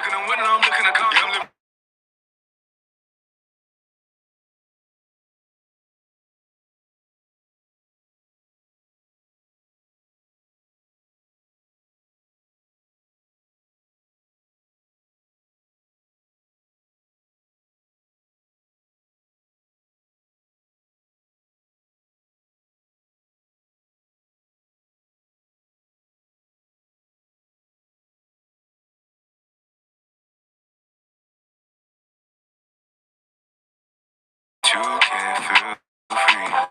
looking to win, I'm looking to come. You can't feel free.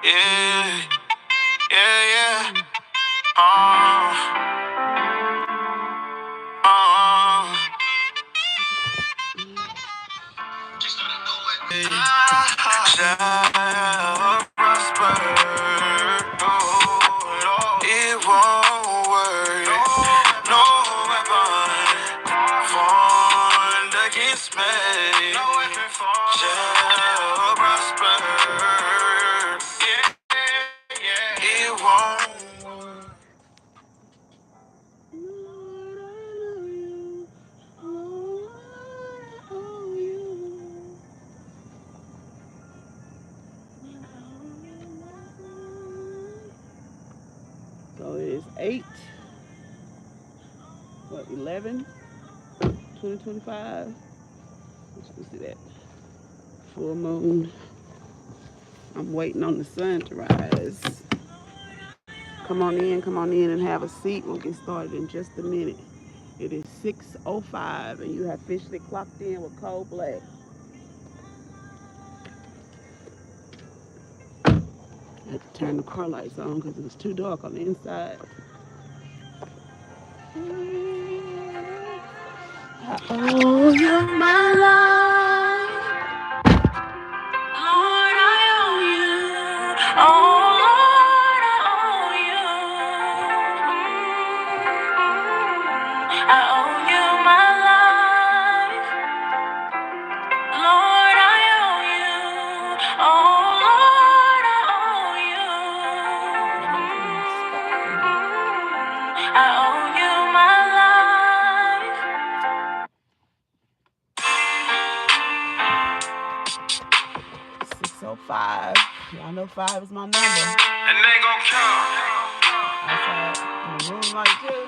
Yeah, yeah, yeah. Shall prosper. Oh, it won't work. No weapon formed against me shall prosper. Yeah, it won't work. So it is 11, 2025. Let's see that. Full moon. I'm waiting on the sun to rise. Come on in and have a seat. We'll get started in just a minute. It is 6:05 and you have officially clocked in with Cold Black. I had to turn the car lights on because it was too dark on the inside. Oh, you're my life. Lord, I owe you. Oh, Lord, I owe you. I owe you my life. Lord, I owe you. Oh, Lord, I owe you. I owe you my life. 6:05. Y'all know 5 is my number. And they gon' count. Outside in the moonlight too.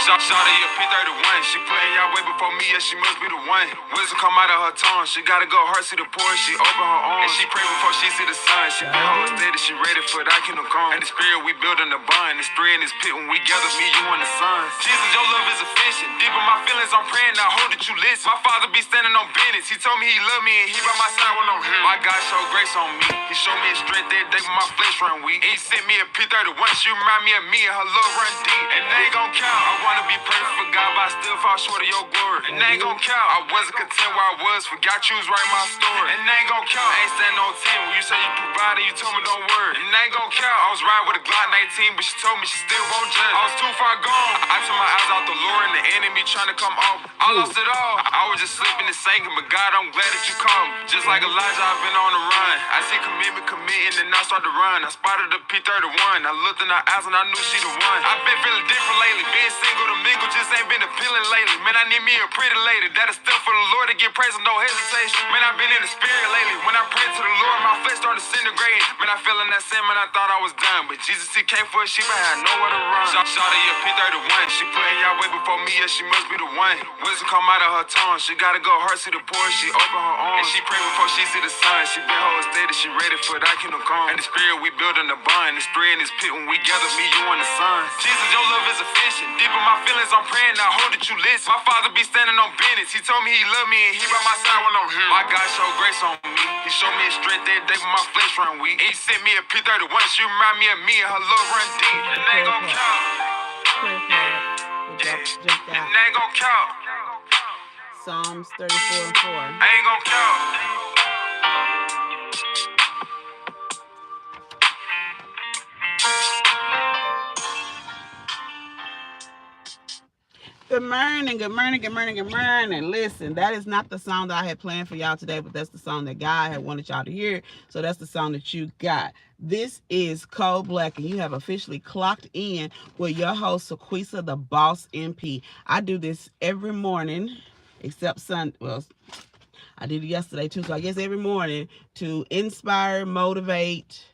Shawty a P31, she putting y'all way before me, yeah, she must be the one. Wisdom come out of her tongue, she gotta go hard, see the poor, she open her arms. And she pray before she see the sun, she been whole steady, she ready for that kingdom come. And the spirit we building the bond, it's three in this pit when we gather, me, you, and the sun. Jesus, your love is efficient, deep in my feelings, I'm praying, I hope that you listen. My father be standing on business, he told me he loved me and he by my side when I'm here. My God showed grace on me, he showed me his strength that day when my flesh run weak. He sent me a P31, she remind me of me and her love run deep. And they ain't gon' count, I wanna be perfect for God, but I still fall short of your glory. And they ain't gon' count, I wasn't content where I was, forgot you was writing my story. And they ain't gon' count, I ain't standing on 10 when you say you provided, you told me don't worry. And they ain't gon' count, I was riding with a Glock 19, but she told me she still won't judge. I was too far gone, I took my eyes out the Lord and the enemy trying to come off. I lost it all, I was just slipping and sinking, but God, I'm glad that you called me. Just like Elijah, I've been on the run. I see commitment, committing, and I start to run. I spotted the P31, I looked in her eyes and I knew she the one. I've been feeling different lately, being single to mingle just ain't been appealing lately. Man, I need me a pretty lady that'll step for the Lord to get praise and no hesitation. Man, I've been in the spirit lately. When I pray to the Lord, my flesh started disintegrating. Man, I feel in that sin, man, I thought I was done. But Jesus, he came for a sheep, I had nowhere to run. Shawty a P31, she putting y'all way before me, yeah, she must be the one. Wisdom come out of her tongue, she gotta go hard, see the poor, she open her arms. And she pray before she see the sun, she been whole steady, she ready for that kingdom come. And the spirit we building the bond, it's three in this pit when we gather, me, you, and the sun. Jesus, your love is efficient, deep in my feelings, I'm praying, I hope that you listen. My father be standing on business, he told me he loved me and he by my side when I'm here. My God showed grace on me, he showed me his strength that day when my flesh run weak. He sent me a P31, she remind me of me and her love run deep. And they ain't gon' count. And they ain't gon' count. Psalms 34 and 4. I ain't gon' count. Good morning, good morning, good morning, good morning. Listen, that is not the song that I had planned for y'all today, but that's the song that God had wanted y'all to hear. So that's the song that you got. This is Cold Black, and you have officially clocked in with your host, Sequisa, the Boss MP. I do this every morning, except Sunday. Well, I did it yesterday too, so I guess every morning to inspire, motivate,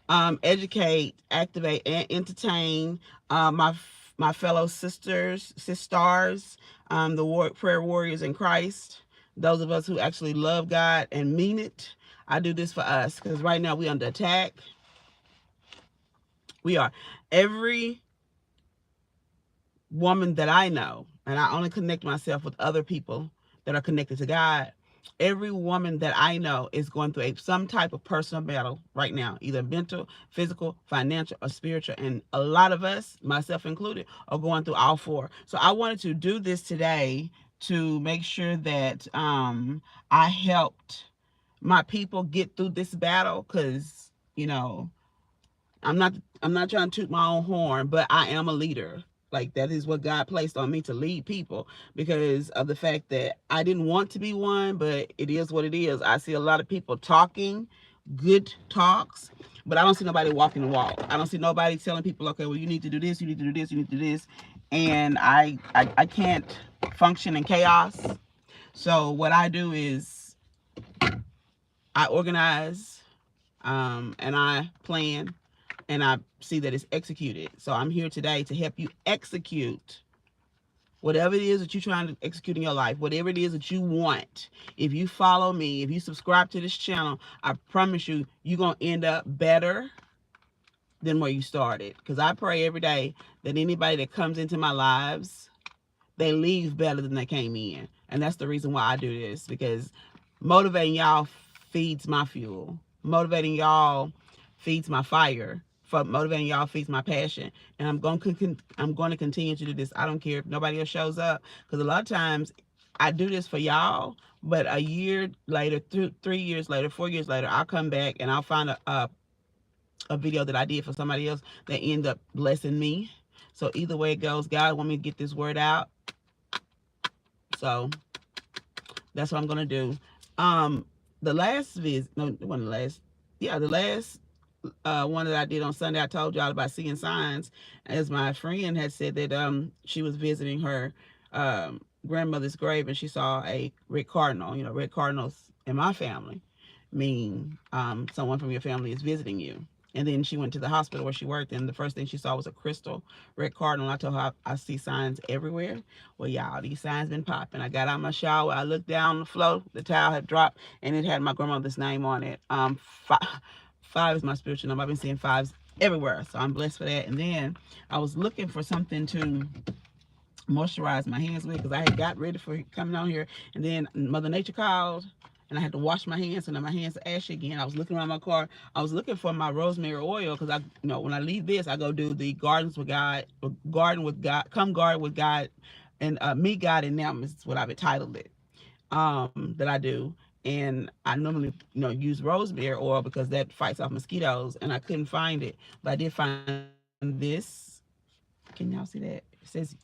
educate, activate, and entertain my fellow sisters, the prayer warriors in Christ, those of us who actually love God and mean it. I do this for us because right now we're under attack. We are. Every woman that I know, and I only connect myself with other people that are connected to God, every woman that I know is going through some type of personal battle right now, either mental, physical, financial, or spiritual. And a lot of us, myself included, are going through all four. So I wanted to do this today to make sure that I helped my people get through this battle, because, I'm not trying to toot my own horn, but I am a leader. Like, that is what God placed on me, to lead people, because of the fact that I didn't want to be one, but it is what it is. I see a lot of people talking good talks, but I don't see nobody walking the walk. I don't see nobody telling people, okay, well, you need to do this, you need to do this, you need to do this. And I can't function in chaos. So what I do is I organize, and I plan, and I see that it's executed. So I'm here today to help you execute whatever it is that you're trying to execute in your life, whatever it is that you want. If you follow me, if you subscribe to this channel, I promise you, you're going to end up better than where you started. Because I pray every day that anybody that comes into my lives, they leave better than they came in. And that's the reason why I do this, because motivating y'all feeds my fuel. Motivating y'all feeds my fire. Motivating y'all feeds my passion. And I'm going to continue to do this. I don't care if nobody else shows up, because a lot of times I do this for y'all, but a year later, 3 years later, 4 years later, I'll come back and I'll find a video that I did for somebody else that end up blessing me. So either way it goes, God want me to get this word out. So that's what I'm gonna do. The last visit, no, it wasn't the last. Yeah, the last one that I did on Sunday, I told y'all about seeing signs. As my friend had said that she was visiting her grandmother's grave, and she saw a red cardinal. You know, red cardinals in my family mean someone from your family is visiting you. And then she went to the hospital where she worked, and the first thing she saw was a crystal red cardinal. I told her I see signs everywhere. Well, y'all, these signs been popping. I got out my shower. I looked down the floor. The towel had dropped, and it had my grandmother's name on it. Five is my spiritual number. I've been seeing fives everywhere, so I'm blessed for that. And then I was looking for something to moisturize my hands with because I had got ready for coming on here, and then Mother Nature called and I had to wash my hands, and then my hands are ashy again. I was looking around my car. I was looking for my rosemary oil because when I leave this, I go do the Gardens with God, Garden with God, Come Garden with God, and Meet God in Them is what I've entitled it. That I do, and I normally use rosemary oil because that fights off mosquitoes, and I couldn't find it, but I did find this. Can y'all see that? It says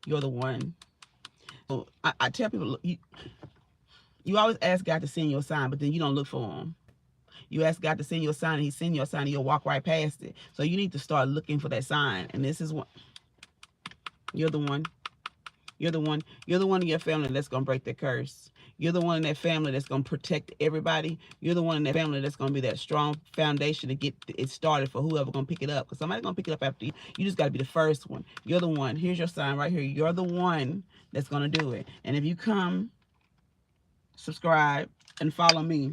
you're the one. So I tell people, you always ask God to send you a sign, but then you don't look for him. You ask God to send you a sign, and he send you a sign, and you'll walk right past it. So you need to start looking for that sign. And this is what you're the one. You're the one. You're the one in your family that's gonna break the curse. You're the one in that family that's gonna protect everybody. You're the one in that family that's gonna be that strong foundation to get it started for whoever gonna pick it up. Because somebody's gonna pick it up after you. You just gotta be the first one. You're the one. Here's your sign right here. You're the one that's gonna do it. And if you come, subscribe, and follow me,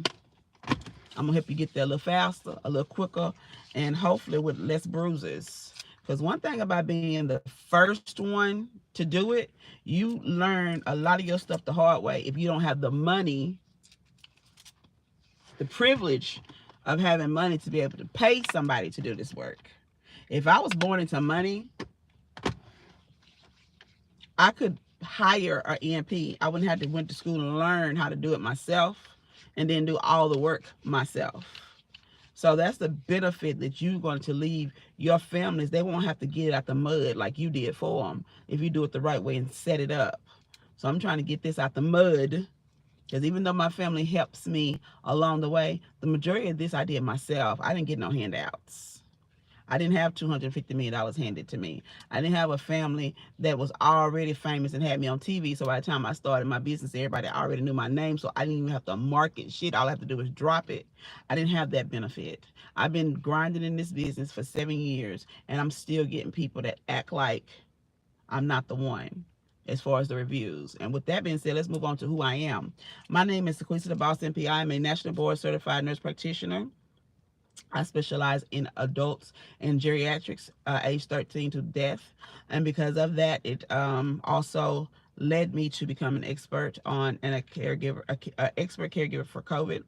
I'm gonna help you get there a little faster, a little quicker, and hopefully with less bruises. Because one thing about being the first one to do it, you learn a lot of your stuff the hard way. If you don't have the money, the privilege of having money to be able to pay somebody to do this work. If I was born into money, I could hire an EMP. I wouldn't have to went to school and learn how to do it myself and then do all the work myself. So that's the benefit that you're going to leave your families. They won't have to get it out the mud like you did for them if you do it the right way and set it up. So I'm trying to get this out the mud because even though my family helps me along the way, the majority of this I did myself. I didn't get no handouts. I didn't have $250 million handed to me. I didn't have a family that was already famous and had me on TV. So by the time I started my business, everybody already knew my name. So I didn't even have to market shit. All I have to do was drop it. I didn't have that benefit. I've been grinding in this business for 7 years, and I'm still getting people that act like I'm not the one as far as the reviews. And with that being said, let's move on to who I am. My name is Sequisa the Boss NP. I am a national board certified nurse practitioner. I specialize in adults and geriatrics, age 13 to death. And because of that, it also led me to become an expert on and a caregiver, a expert caregiver for COVID,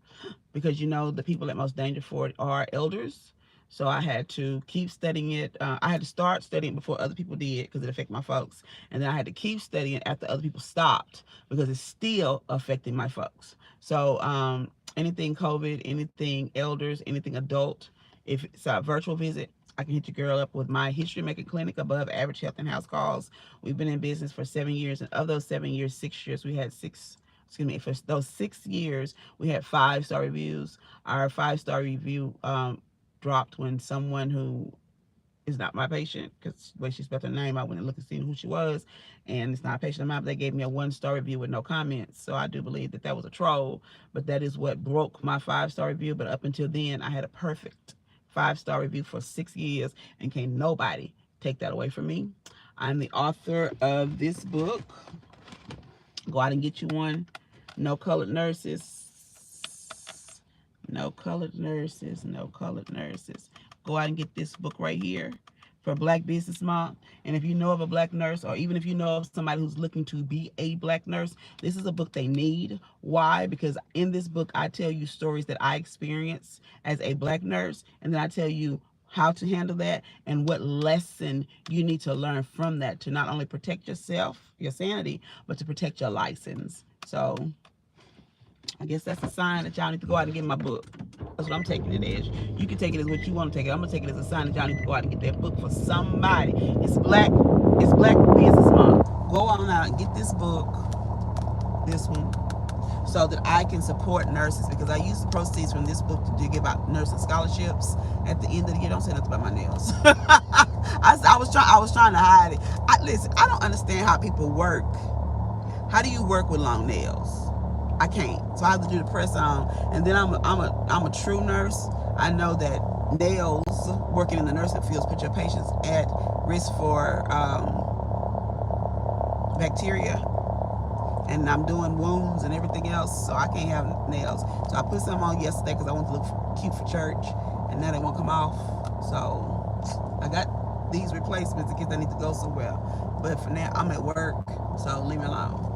because the people at most danger for it are elders. So I had to keep studying it. I had to start studying before other people did because it affected my folks. And then I had to keep studying after other people stopped because it's still affecting my folks. So anything COVID, anything elders, anything adult, if it's a virtual visit, I can hit your girl up with my History Making Clinic, above average health and house calls. We've been in business for 7 years. And of those 7 years, 6 years, we had for those 6 years, we had 5-star reviews. Our 5-star review dropped when someone who is not my patient, because when she spelled her name, I went and looked and see who she was, and it's not a patient of mine, but they gave me a 1-star review with no comments. So I do believe that that was a troll, but that is what broke my 5-star review. But up until then, I had a perfect 5-star review for 6 years, and can't nobody take that away from me. I'm the author of this book. Go out and get you one. No Colored Nurses. No colored nurses, no colored nurses. Go out and get this book right here for Black Business Month. And if you know of a Black nurse, or even if you know of somebody who's looking to be a Black nurse, this is a book they need. Why? Because in this book, I tell you stories that I experienced as a Black nurse, and then I tell you how to handle that and what lesson you need to learn from that to not only protect yourself, your sanity, but to protect your license. So I guess that's a sign that y'all need to go out and get my book. That's what I'm taking it as. You can take it as what you want to take it. I'm gonna take it as a sign that y'all need to go out and get that book for somebody. It's Black Business Month. Go on out and get this book, this one, so that I can support nurses, because I use the proceeds from this book to give out nursing scholarships at the end of the year. Don't say nothing about my nails. I was trying to hide it. Listen, I don't understand how people work. How do you work with long nails? I can't. So I have to do the press on, and then I'm a true nurse. I know that nails, working in the nursing fields, put your patients at risk for bacteria. And I'm doing wounds and everything else, so I can't have nails. So I put some on yesterday because I wanted to look cute for church, and now they won't come off. So I got these replacements in case I need to go somewhere. But for now, I'm at work, so leave me alone.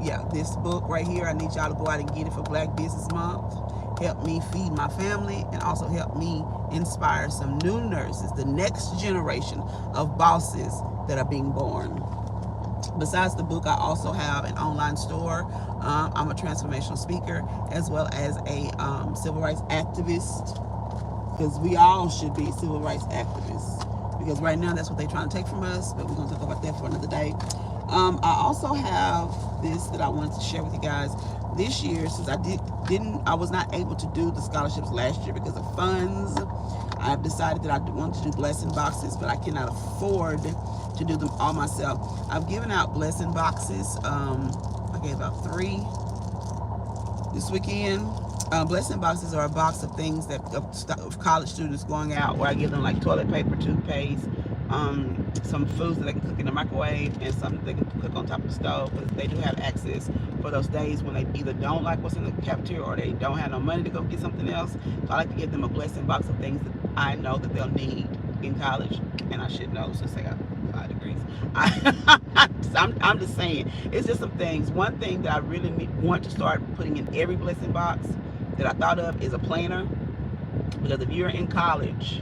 Yeah, this book right here, I need y'all to go out and get it for Black Business Month. Help me feed my family and also help me inspire some new nurses, the next generation of bosses that are being born. Besides the book, I also have an online store. I'm a transformational speaker as well as a civil rights activist, because we all should be civil rights activists, because right now that's what they're trying to take from us, but we're going to talk about that for another day. I also have this that I wanted to share with you guys. This year, since I was not able to do the scholarships last year because of funds, I've decided that I want to do blessing boxes, but I cannot afford to do them all myself. I've given out blessing boxes. I gave out 3 this weekend. Blessing boxes are a box of things that of college students going out, where I give them like toilet paper, toothpaste, some foods that they can cook in the microwave, and something they can cook on top of the stove, because they do have access for those days when they either don't like what's in the cafeteria or they don't have no money to go get something else. So I like to give them a blessing box of things that I know that they'll need in college, and I should know since they got 5 degrees. I'm just saying, it's just some things. One thing that I really want to start putting in every blessing box that I thought of is a planner, because if you're in college,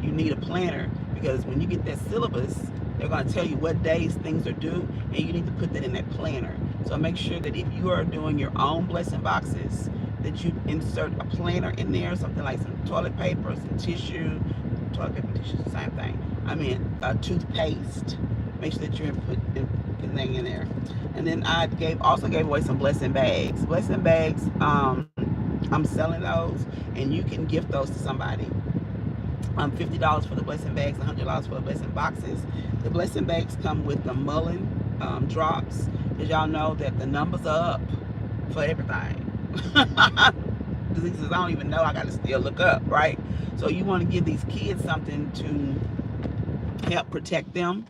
you need a planner, because when you get that syllabus, they're going to tell you what days things are due, and you need to put that in that planner. So make sure that if you are doing your own blessing boxes, that you insert a planner in there, something like some toilet paper, some tissue. Toilet paper, tissue, same thing. I mean, toothpaste. Make sure that you're putting thing in there. And then I also gave away some blessing bags. Blessing bags, I'm selling those, and you can gift those to somebody. $50 for the blessing bags, $100 for the blessing boxes. The blessing bags come with the mullein drops, because y'all know that the numbers are up for everything. Diseases I don't even know, I gotta still look up, right? So you want to give these kids something to help protect them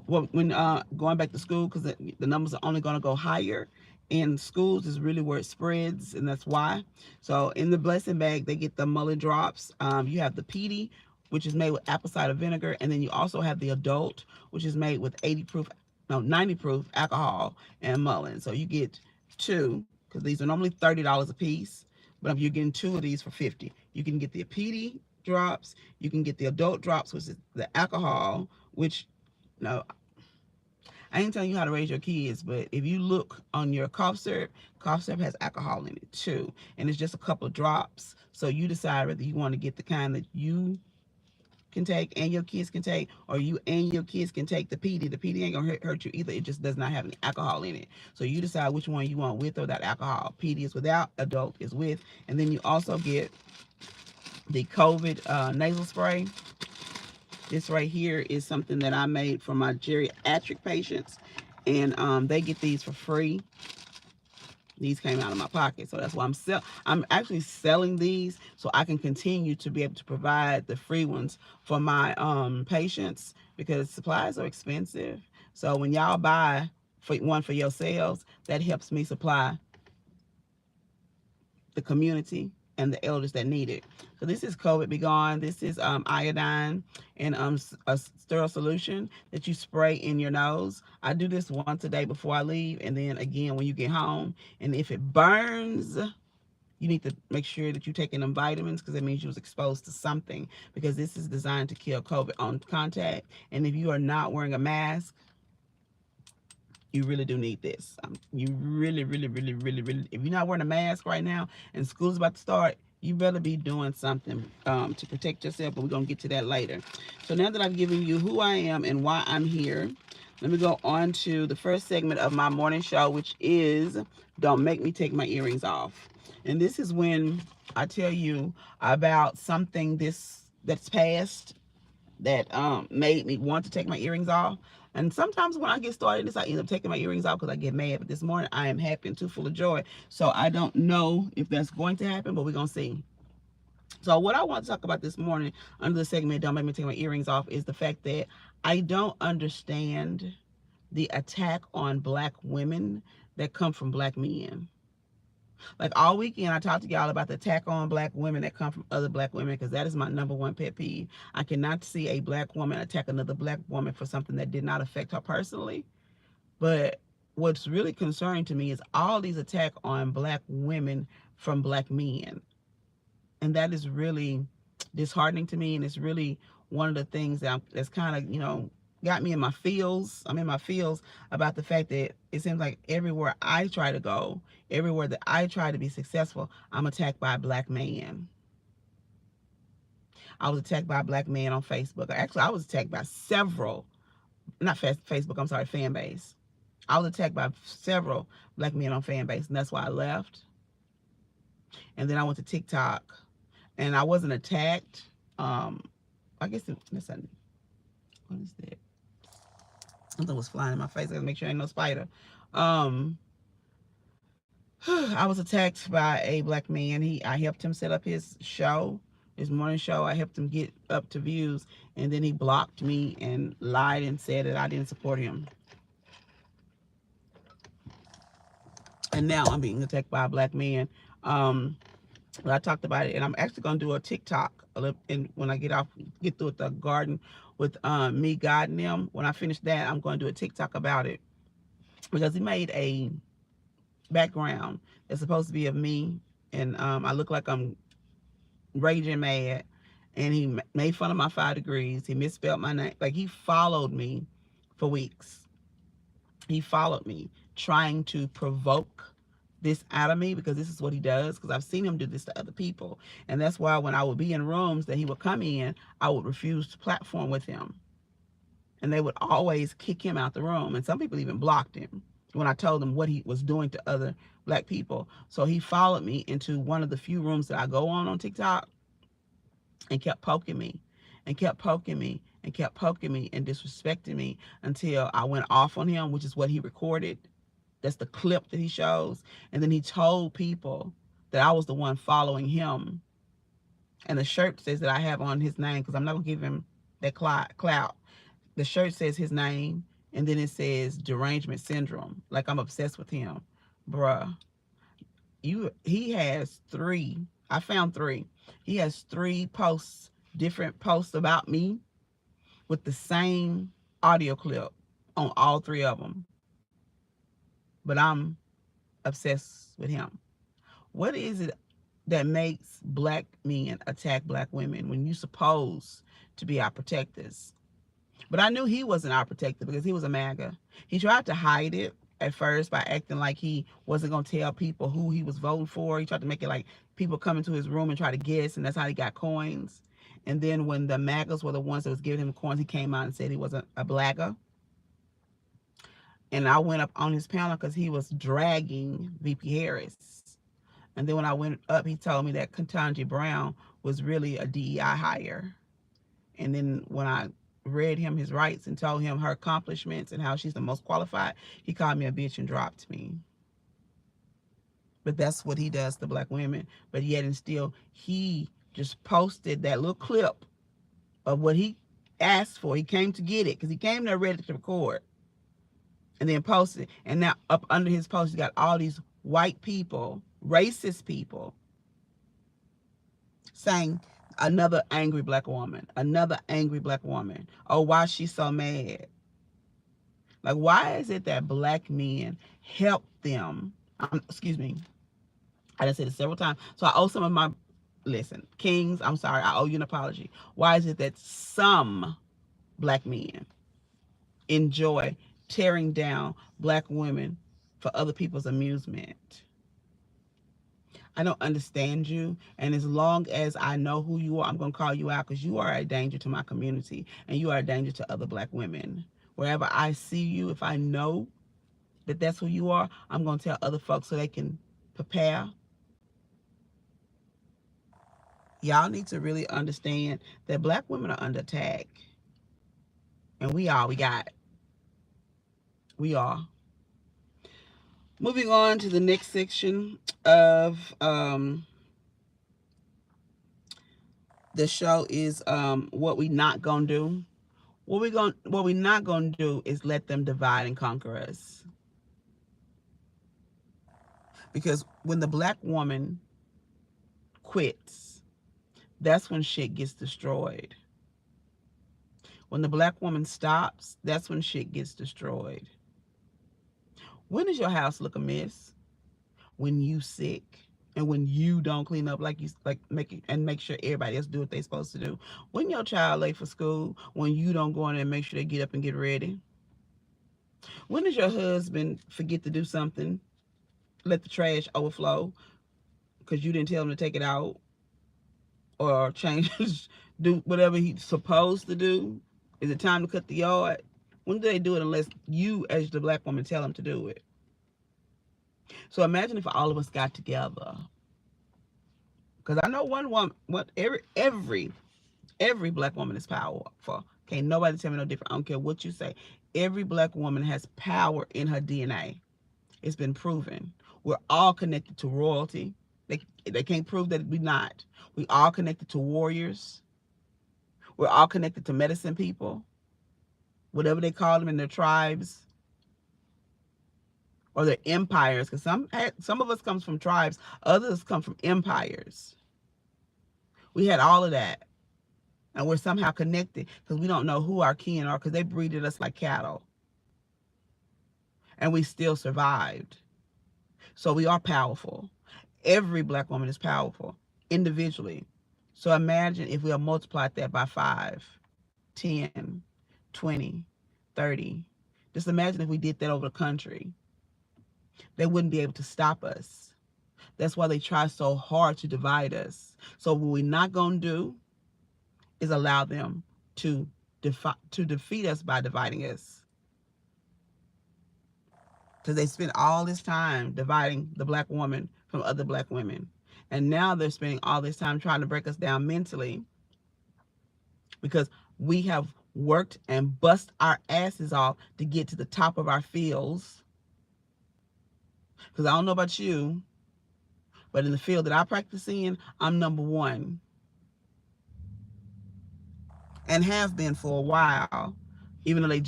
when going back to school, because the numbers are only going to go higher in schools is really where it spreads, and that's why. So in the blessing bag, they get the mullet drops. You have the PD, which is made with apple cider vinegar, and then you also have the adult, which is made with 90 proof alcohol and mullein. So you get 2, because these are normally $30 a piece, but if you're getting 2 of these for 50, you can get the PD drops, you can get the adult drops, which is the alcohol, which, no, I ain't telling you how to raise your kids, but if you look on your cough syrup has alcohol in it too. And it's just a couple of drops. So you decide whether you want to get the kind that you can take and your kids can take, or you and your kids can take the PD. The PD ain't gonna hurt you either. It just does not have any alcohol in it. So you decide which one you want, with or without alcohol. PD is without, adult is with. And then you also get the COVID nasal spray. This right here is something that I made for my geriatric patients, and they get these for free. These came out of my pocket, so that's why I'm actually selling these, so I can continue to be able to provide the free ones for my patients, because supplies are expensive. So when y'all buy one for yourselves, that helps me supply the community and the elders that need it. So this is COVID Be Gone. This is iodine and a sterile solution that you spray in your nose. I do this once a day before I leave, and then again when you get home. And if it burns, you need to make sure that you're taking them vitamins, because it means you was exposed to something, because this is designed to kill COVID on contact. And if you are not wearing a mask, you really do need this. You really, really, really, really, really, if you're not wearing a mask right now and school's about to start, you better be doing something to protect yourself, but we're going to get to that later. So now that I've given you who I am and why I'm here, let me go on to the first segment of my morning show, which is Don't Make Me Take My Earrings Off. And this is when I tell you about something that's past that made me want to take my earrings off. And sometimes when I get started, I end up taking my earrings off because I get mad. But this morning, I am happy and too full of joy. So I don't know if that's going to happen, but we're going to see. So what I want to talk about this morning under the segment "Don't Make Me Take My Earrings Off" is the fact that I don't understand the attack on black women that come from black men. Like all weekend, I talked to y'all about the attack on black women that come from other black women because that is my number one pet peeve. I cannot see a black woman attack another black woman for something that did not affect her personally. But what's really concerning to me is all these attacks on black women from black men. And that is really disheartening to me. And it's really one of the things that's kind of, got me in my feels. I'm in my feels about the fact that it seems like everywhere I try to go, everywhere that I try to be successful, I'm attacked by a black man. I was attacked by a black man on Facebook. Actually, I was attacked by several, not Facebook, I'm sorry, fan base. I was attacked by several black men on fan base, and that's why I left. And then I went to TikTok, and I wasn't attacked. I guess listen, what is that? Something was flying in my face. I gotta make sure ain't no spider. Um, I was attacked by a black man. I helped him set up his show, his morning show. I helped him get up to views, and then he blocked me and lied and said that I didn't support him. And now I'm being attacked by a black man. Um, I talked about it, and I'm actually gonna do a TikTok. And when I get through with the garden with me, God, and them. When I finish that, I'm going to do a TikTok about it because he made a background that's supposed to be of me, and I look like I'm raging mad. And he made fun of my 5 degrees. He misspelled my name. Like he followed me for weeks. He followed me trying to provoke this out of me because this is what he does, because I've seen him do this to other people. And that's why when I would be in rooms that he would come in, I would refuse to platform with him, and they would always kick him out the room, and some people even blocked him when I told them what he was doing to other black people. So he followed me into one of the few rooms that I go on TikTok, and kept poking me and kept poking me and kept poking me and disrespecting me until I went off on him, which is what he recorded. That's the clip that he shows. And then he told people that I was the one following him. And the shirt says that I have on his name, because I'm not going to give him that clout. The shirt says his name, and then it says derangement syndrome, like I'm obsessed with him. Bruh, he has 3. I found 3. He has 3 posts, different posts about me with the same audio clip on all 3 of them. But I'm obsessed with him. What is it that makes black men attack black women when you're supposed to be our protectors? But I knew he wasn't our protector because he was a MAGA. He tried to hide it at first by acting like he wasn't going to tell people who he was voting for. He tried to make it like people come into his room and try to guess, and that's how he got coins. And then when the MAGAs were the ones that was giving him coins, he came out and said he wasn't a blagger. And I went up on his panel because he was dragging VP Harris. And then when I went up, he told me that Ketanji Brown was really a DEI hire. And then when I read him his rights and told him her accomplishments and how she's the most qualified, he called me a bitch and dropped me. But that's what he does to black women. But yet and still, he just posted that little clip of what he asked for. He came to get it because he came there ready to record, and then posted. And now up under his post, he got all these white people, racist people, saying another angry black woman, another angry black woman. Oh, why she's so mad? Like, why is it that black men help them? Excuse me. I done said it several times. So I owe some of my, listen, kings, I'm sorry, I owe you an apology. Why is it that some black men enjoy tearing down black women for other people's amusement? I don't understand you. And as long as I know who you are, I'm going to call you out because you are a danger to my community and you are a danger to other black women. Wherever I see you, if I know that that's who you are, I'm going to tell other folks so they can prepare. Y'all need to really understand that black women are under attack. And we got. We are. Moving on to the next section of The show is what we not gonna do. What we not gonna do is let them divide and conquer us. Because when the black woman quits, that's when shit gets destroyed. When the black woman stops, that's when shit gets destroyed. When does your house look amiss? When you sick and when you don't clean up like you like make sure everybody else do what they supposed to do. When your child late for school, when you don't go in there and make sure they get up and get ready. When does your husband forget to do something, let the trash overflow because you didn't tell him to take it out or change, do whatever he's supposed to do? Is it time to cut the yard? When do they do it unless you, as the black woman, tell them to do it? So imagine if all of us got together. Because I know one woman, every black woman is powerful. Can't nobody tell me no different. I don't care what you say. Every black woman has power in her DNA. It's been proven. We're all connected to royalty. They can't prove that we're not. We all connected to warriors. We're all connected to medicine people, whatever they call them in their tribes or their empires. Because some of us comes from tribes, others come from empires. We had all of that, and we're somehow connected because we don't know who our kin are because they breeded us like cattle, and we still survived. So we are powerful. Every black woman is powerful individually. So imagine if we have multiplied that by 5, 10, 20, 30. Just imagine if we did that over the country. They wouldn't be able to stop us. That's why they try so hard to divide us. So what we're not going to do is allow them to defeat us by dividing us. Because they spent all this time dividing the black woman from other black women. And now they're spending all this time trying to break us down mentally because we have worked and bust our asses off to get to the top of our fields. Because I don't know about you, but in the field that I practice in, I'm number one. And have been for a while, even though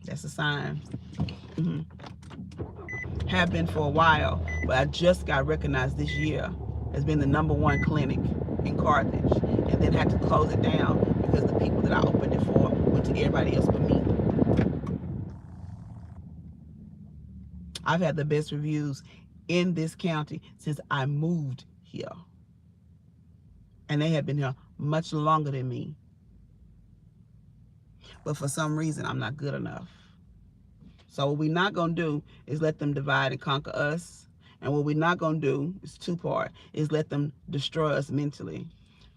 that's a sign. Have been for a while, but I just got recognized this year as being the number one clinic in Carthage, and then had to close it down because the people that I opened it for went to everybody else but me. I've had the best reviews in this county since I moved here, and they have been here much longer than me. But for some reason, I'm not good enough. So what we're not going to do is let them divide and conquer us. And what we're not going to do is two-part, is let them destroy us mentally.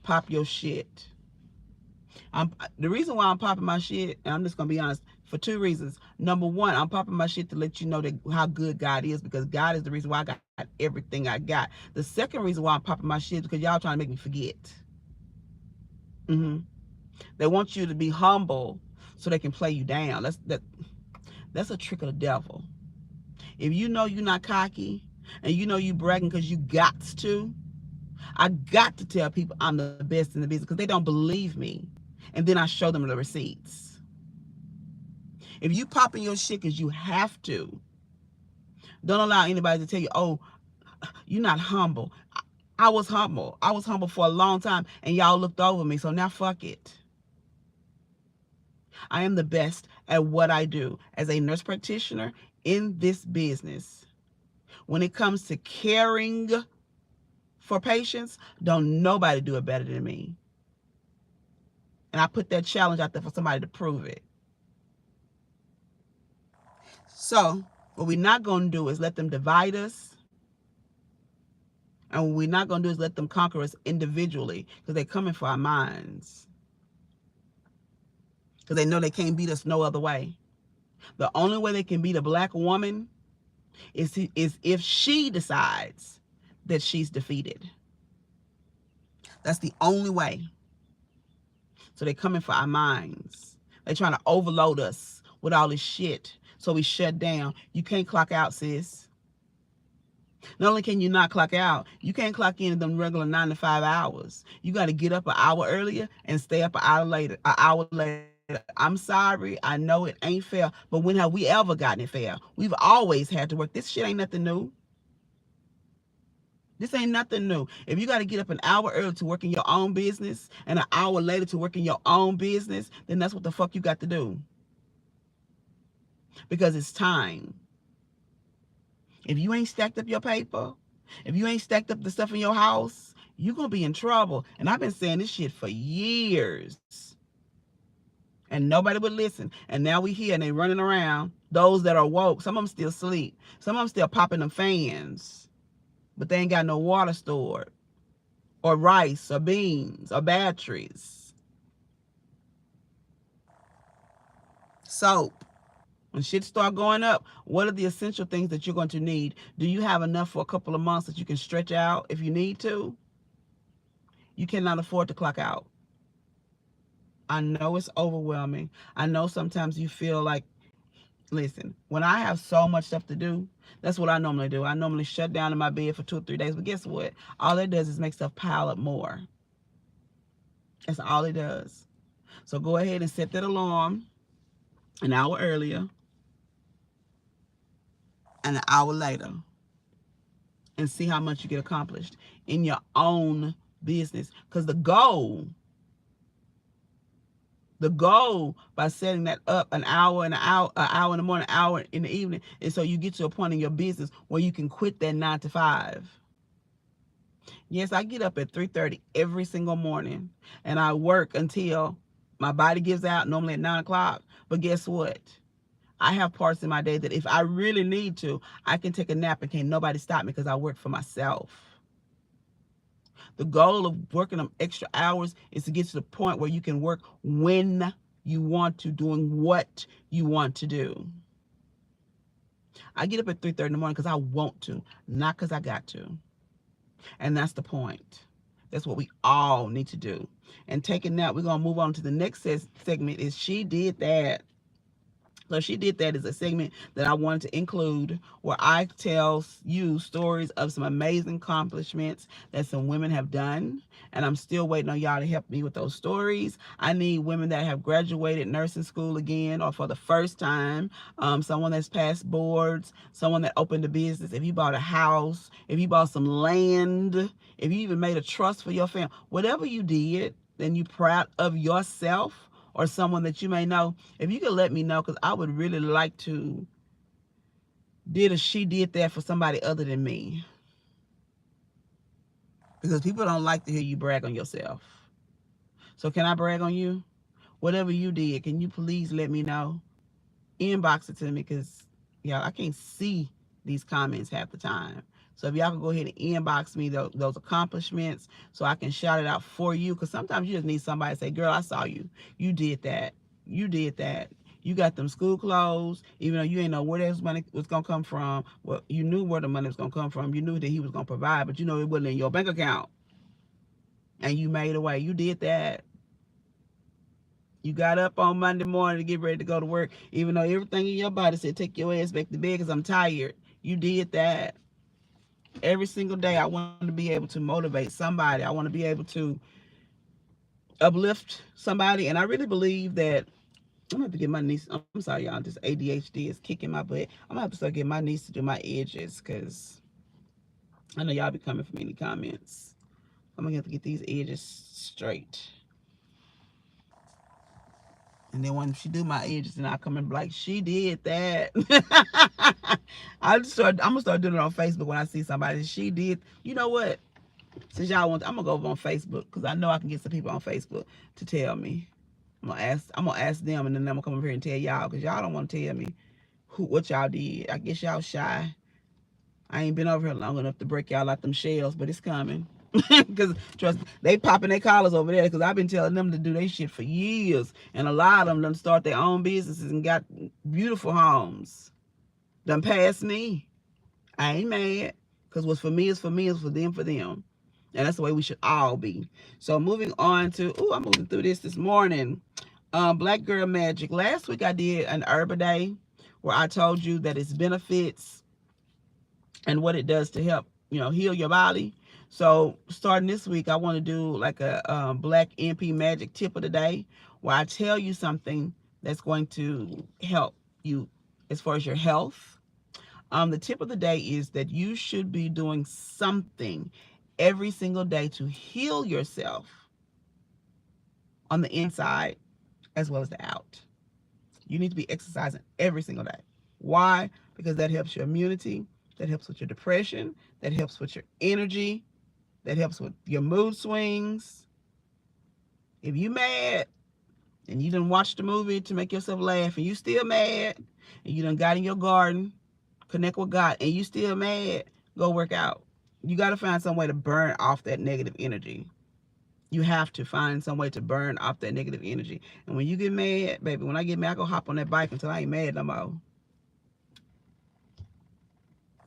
Pop your shit. The reason why I'm popping my shit, and I'm just going to be honest, for 2 reasons. Number one, I'm popping my shit to let you know that how good God is, because God is the reason why I got everything I got. The second reason why I'm popping my shit is because y'all trying to make me forget. They want you to be humble so they can play you down. That's a trick of the devil. If you know you're not cocky and you know you bragging because you got to, I got to tell people I'm the best in the business because they don't believe me. And then I show them the receipts. If you popping your shit because you have to, don't allow anybody to tell you, oh, you're not humble. I was humble. I was humble for a long time and y'all looked over me. So now fuck it. I am the best at what I do as a nurse practitioner in this business. When it comes to caring for patients, don't nobody do it better than me. And I put that challenge out there for somebody to prove it. So what we're not going to do is let them divide us. And what we're not going to do is let them conquer us individually because they're coming for our minds. Because they know they can't beat us no other way. The only way they can beat a black woman is if she decides that she's defeated. That's the only way. So they're coming for our minds. They're trying to overload us with all this shit. So we shut down. You can't clock out, sis. Not only can you not clock out, you can't clock in them regular 9 to 5 hours. You got to get up an hour earlier and stay up an hour later. I'm sorry, I know it ain't fair, but when have we ever gotten it fair? We've always had to work. This shit ain't nothing new. This ain't nothing new. If you got to get up an hour early to work in your own business and an hour later to work in your own business, then that's what the fuck you got to do. Because it's time. If you ain't stacked up your paper, if you ain't stacked up the stuff in your house, you're going to be in trouble. And I've been saying this shit for years. And nobody would listen. And now we here and they running around. Those that are woke, some of them still sleep. Some of them still popping them fans. But they ain't got no water stored. Or rice, or beans, or batteries. Soap. When shit start going up, what are the essential things that you're going to need? Do you have enough for a couple of months that you can stretch out if you need to? You cannot afford to clock out. I know it's overwhelming. I know sometimes you feel like, listen, when I have so much stuff to do, that's what I normally do. I normally shut down in my bed for 2 or 3 days. But guess what? All it does is make stuff pile up more. That's all it does. So go ahead and set that alarm an hour earlier and an hour later and see how much you get accomplished in your own business. Because the goal by setting that up an hour and an hour in the morning, an hour in the evening, is so you get to a point in your business where you can quit that 9 to 5. Yes, I get up at 3:30 every single morning and I work until my body gives out, normally at 9 o'clock. But guess what? I have parts in my day that if I really need to, I can take a nap and can't nobody stop me because I work for myself. The goal of working them extra hours is to get to the point where you can work when you want to, doing what you want to do. I get up at 3:30 in the morning because I want to, not because I got to. And that's the point. That's what we all need to do. And taking that, we're going to move on to the next segment is She Did That. So She Did That is a segment that I wanted to include where I tell you stories of some amazing accomplishments that some women have done. And I'm still waiting on y'all to help me with those stories. I need women that have graduated nursing school again or for the first time, someone that's passed boards, someone that opened a business. If you bought a house, if you bought some land, if you even made a trust for your family, whatever you did, then you proud of yourself or someone that you may know, if you could let me know, because I would really like to She Did That for somebody other than me. Because people don't like to hear you brag on yourself. So can I brag on you? Whatever you did, can you please let me know? Inbox it to me because, y'all, I can't see these comments half the time. So if y'all can go ahead and inbox me those accomplishments so I can shout it out for you. Because sometimes you just need somebody to say, girl, I saw you. You did that. You did that. You got them school clothes, even though you ain't know where that money was going to come from. Well, you knew where the money was going to come from. You knew that he was going to provide, but you know it wasn't in your bank account. And you made a way. You did that. You got up on Monday morning to get ready to go to work, even though everything in your body said, take your ass back to bed because I'm tired. You did that. Every single day, I want to be able to motivate somebody. I want to be able to uplift somebody. And I really believe that I'm going to have to get my niece. I'm sorry, y'all. This ADHD is kicking my butt. I'm going to have to start getting my niece to do my edges because I know y'all be coming for me in the comments. I'm going to have to get these edges straight. And then when she do my edges, and I come and be like, she did that. I'm gonna start doing it on Facebook when I see somebody. She did. You know what? Since y'all want, I'm gonna go over on Facebook because I know I can get some people on Facebook to tell me. I'm gonna ask them, and then I'm gonna come over here and tell y'all because y'all don't want to tell me what y'all did. I guess y'all shy. I ain't been over here long enough to break y'all out them shells, but it's coming. Because trust me, they popping their collars over there because I've been telling them to do their shit for years. And a lot of them done start their own businesses and got beautiful homes. Done past me. I ain't mad. Because what's for me is for me, is for them. And that's the way we should all be. So moving on to, I'm moving through this morning. Black Girl Magic. Last week I did an Herb Day where I told you that its benefits and what it does to help, heal your body. So starting this week, I want to do like a Black MP Magic tip of the day, where I tell you something that's going to help you as far as your health. The tip of the day is that you should be doing something every single day to heal yourself on the inside as well as the out. You need to be exercising every single day. Why? Because that helps your immunity, that helps with your depression, that helps with your energy, that helps with your mood swings. If you mad and you done watched the movie to make yourself laugh and you still mad, and you done got in your garden, connect with God, and you still mad, go work out. You got to find some way to burn off that negative energy. You have to find some way to burn off that negative energy. And when you get mad, baby, when I get mad, I go hop on that bike until I ain't mad no more.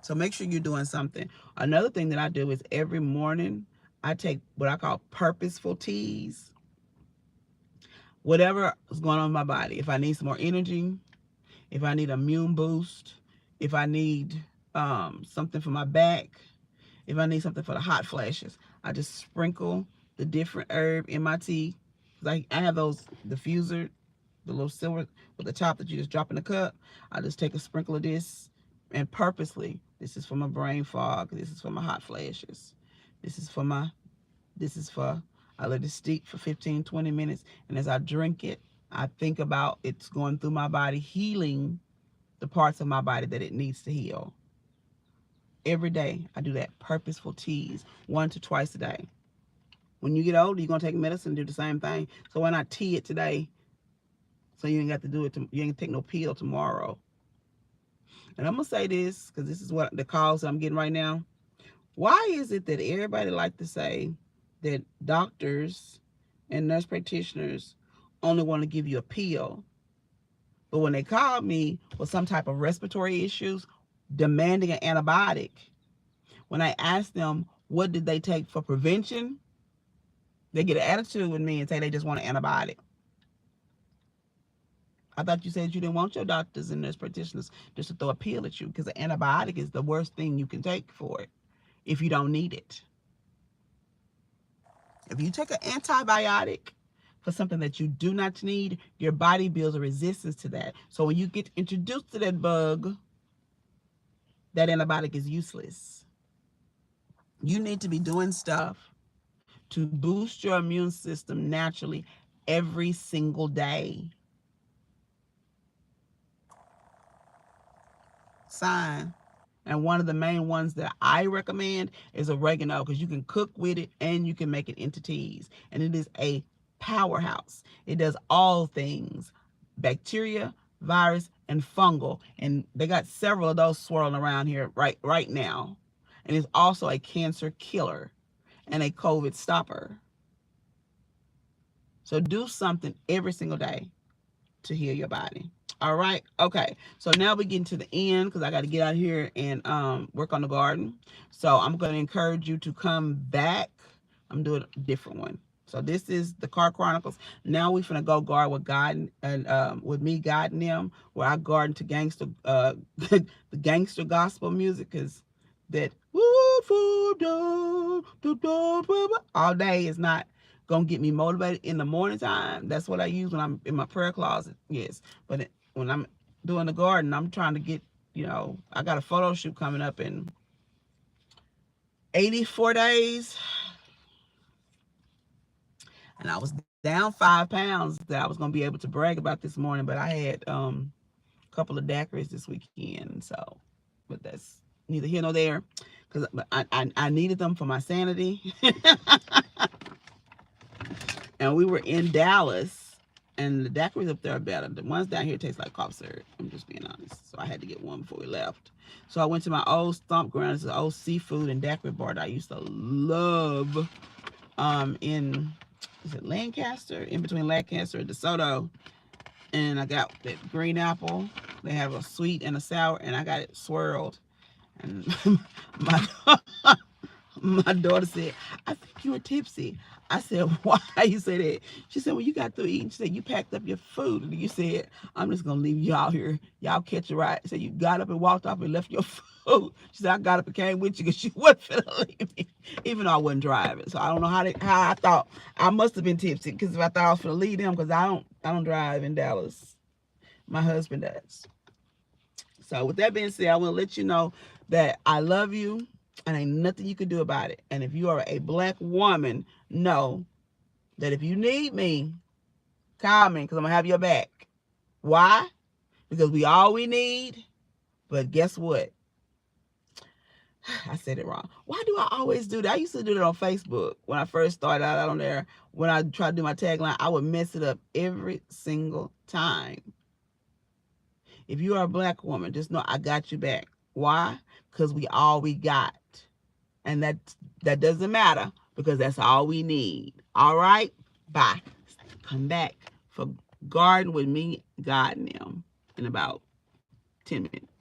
So make sure you're doing something. Another thing that I do is every morning I take what I call purposeful teas. Whatever is going on in my body. If I need some more energy, if I need an immune boost, if I need something for my back, if I need something for the hot flashes, I just sprinkle the different herb in my tea. Like I have those diffuser, the little silver with the top that you just drop in the cup. I just take a sprinkle of this, and purposely, this is for my brain fog. This is for my hot flashes. This is for I let it steep for 15, 20 minutes. And as I drink it, I think about it's going through my body, healing the parts of my body that it needs to heal. Every day, I do that. Purposeful teas, 1 to twice a day. When you get older, you're going to take medicine and do the same thing. So why not tea it today? So you ain't got to do it. You ain't take no pill tomorrow. And I'm going to say this, because this is what the calls that I'm getting right now. Why is it that everybody like to say that doctors and nurse practitioners only want to give you a pill? But when they call me with some type of respiratory issues, demanding an antibiotic, when I ask them what did they take for prevention, they get an attitude with me and say they just want an antibiotic. I thought you said you didn't want your doctors and nurse practitioners just to throw a pill at you, because an antibiotic is the worst thing you can take for it if you don't need it. If you take an antibiotic for something that you do not need, your body builds a resistance to that. So when you get introduced to that bug, that antibiotic is useless. You need to be doing stuff to boost your immune system naturally every single day. Sign. And one of the main ones that I recommend is oregano, because you can cook with it and you can make it into teas. And it is a powerhouse. It does all things: bacteria, virus, and fungal. And they got several of those swirling around here right now. And it's also a cancer killer and a COVID stopper. So do something every single day to heal your body. All right. Okay. So now we're getting to the end, because I got to get out here and work on the garden. So I'm going to encourage you to come back. I'm doing a different one. So this is the Chronicles. Now we're finna go garden with God and with me guiding them, where I garden to gangster the gangster gospel music, because that all day is not gonna get me motivated in the morning time. That's what I use when I'm in my prayer closet. Yes, but when I'm doing the garden, I'm trying to get, I got a photo shoot coming up in 84 days, and I was down 5 pounds that I was gonna be able to brag about this morning, but I had a couple of daiquiris this weekend. So, but that's neither here nor there, because I needed them for my sanity. And we were in Dallas, and the daiquiris up there are better. The ones down here taste like cough syrup. I'm just being honest. So I had to get one before we left. So I went to my old stomp ground. It's an old seafood and daiquiri bar that I used to love in, is it Lancaster? In between Lancaster and DeSoto. And I got that green apple. They have a sweet and a sour, and I got it swirled. And my daughter said, I think you were tipsy. I said, why you say that? She said, well, you got through eating. She said, you packed up your food. And you said, I'm just going to leave y'all here. Y'all catch a ride. She said, you got up and walked off and left your food. She said, I got up and came with you because you wasn't finna leave me, even though I wasn't driving. So I don't know how I thought. I must have been tipsy because if I thought I was finna leave them, because I don't drive in Dallas. My husband does. So with that being said, I want to let you know that I love you and ain't nothing you can do about it. And if you are a black woman, know that if you need me, call me because I'm going to have your back. Why? Because we all we need. But guess what? I said it wrong. Why do I always do that? I used to do that on Facebook when I first started out on there. When I tried to do my tagline, I would mess it up every single time. If you are a black woman, just know I got you back. Why? Because we all we got. And that doesn't matter because that's all we need. All right? Bye. Come back for garden with me, God and them in about 10 minutes.